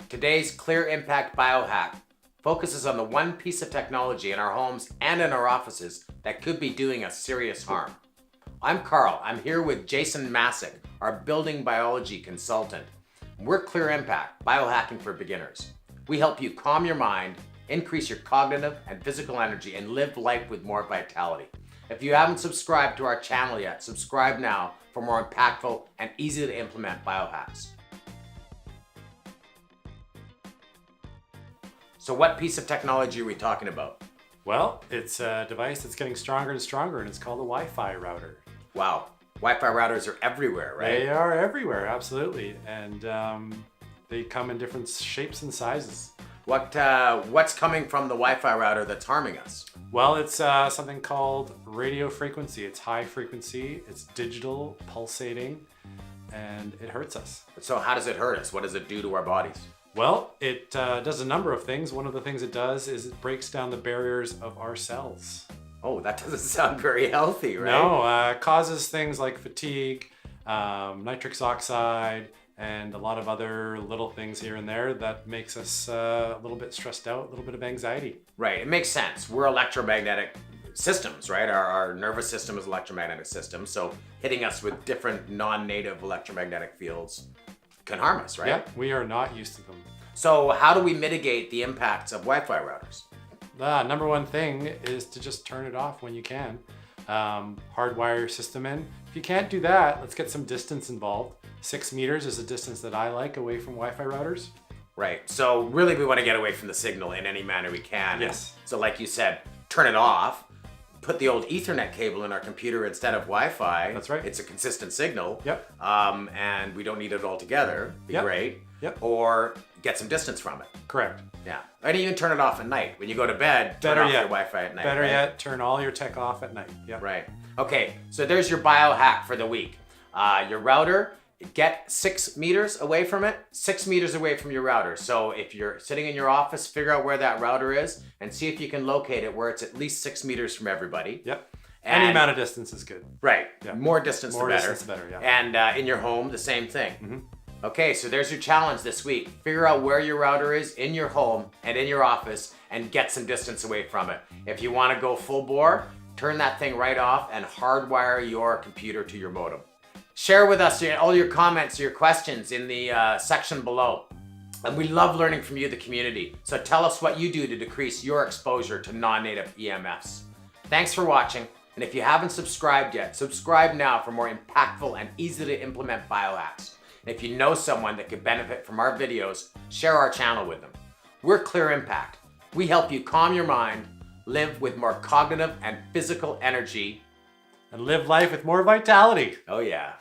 Today's Clear Impact Biohack focuses on the one piece of technology in our homes and in our offices that could be doing us serious harm. I'm Carl. I'm here with Jason Masick, our building biology consultant. We're Clear Impact, biohacking for beginners. We help you calm your mind, increase your cognitive and physical energy, and live life with more vitality. If you haven't subscribed to our channel yet, subscribe now for more impactful and easy to implement biohacks. So what piece of technology are we talking about? Well, it's a device that's getting stronger and stronger, and it's called a Wi-Fi router. Wow, Wi-Fi routers are everywhere, right? They are everywhere, absolutely, and they come in different shapes and sizes. What's coming from the Wi-Fi router that's harming us? Well, it's something called radio frequency. It's high frequency, it's digital, pulsating, and it hurts us. So how does it hurt us? What does it do to our bodies? Well, it does a number of things. One of the things it does is it breaks down the barriers of our cells. Oh, that doesn't sound very healthy, right? No, it causes things like fatigue, nitric oxide, and a lot of other little things here and there that makes us a little bit stressed out, a little bit of anxiety. Right, it makes sense. We're electromagnetic systems, right? Our nervous system is electromagnetic system, so hitting us with different non-native electromagnetic fields can harm us, right? Yeah, we are not used to them. So how do we mitigate the impacts of Wi-Fi routers? Number one thing is to just turn it off when you can. Hardwire your system in. If you can't do that, let's get some distance involved. 6 meters is a distance that I like away from Wi-Fi routers. Right, so really we want to get away from the signal in any manner we can. Yes. So like you said, turn it off, put the old Ethernet cable in our computer instead of Wi-Fi. That's right. It's a consistent signal. Yep. And we don't need it all together. Be Yep. great. Yep. Or get some distance from it. Correct. Yeah. And even turn it off at night. When you go to bed, turn Better off yet. your Wi-Fi at night. Better right? yet, turn all your tech off at night. Yep. Right. Okay, so there's your biohack for the week. Your router, get 6 meters away from it, 6 meters away from your router. So if you're sitting in your office, figure out where that router is and see if you can locate it where it's at least 6 meters from everybody. Yep. And- Any amount of distance is good. Right. Yeah. More distance More the better. distance the better, yeah. And in your home, the same thing. Mm-hmm. Okay, so there's your challenge this week. Figure out where your router is in your home and in your office and get some distance away from it. If you want to go full bore, turn that thing right off and hardwire your computer to your modem. Share with us all your comments, your questions in the section below. And we love learning from you, the community. So tell us what you do to decrease your exposure to non-native EMFs. Thanks for watching. And if you haven't subscribed yet, subscribe now for more impactful and easy to implement biohacks. And if you know someone that could benefit from our videos, share our channel with them. We're Clear Impact. We help you calm your mind, live with more cognitive and physical energy, And live life with more vitality. oh yeah,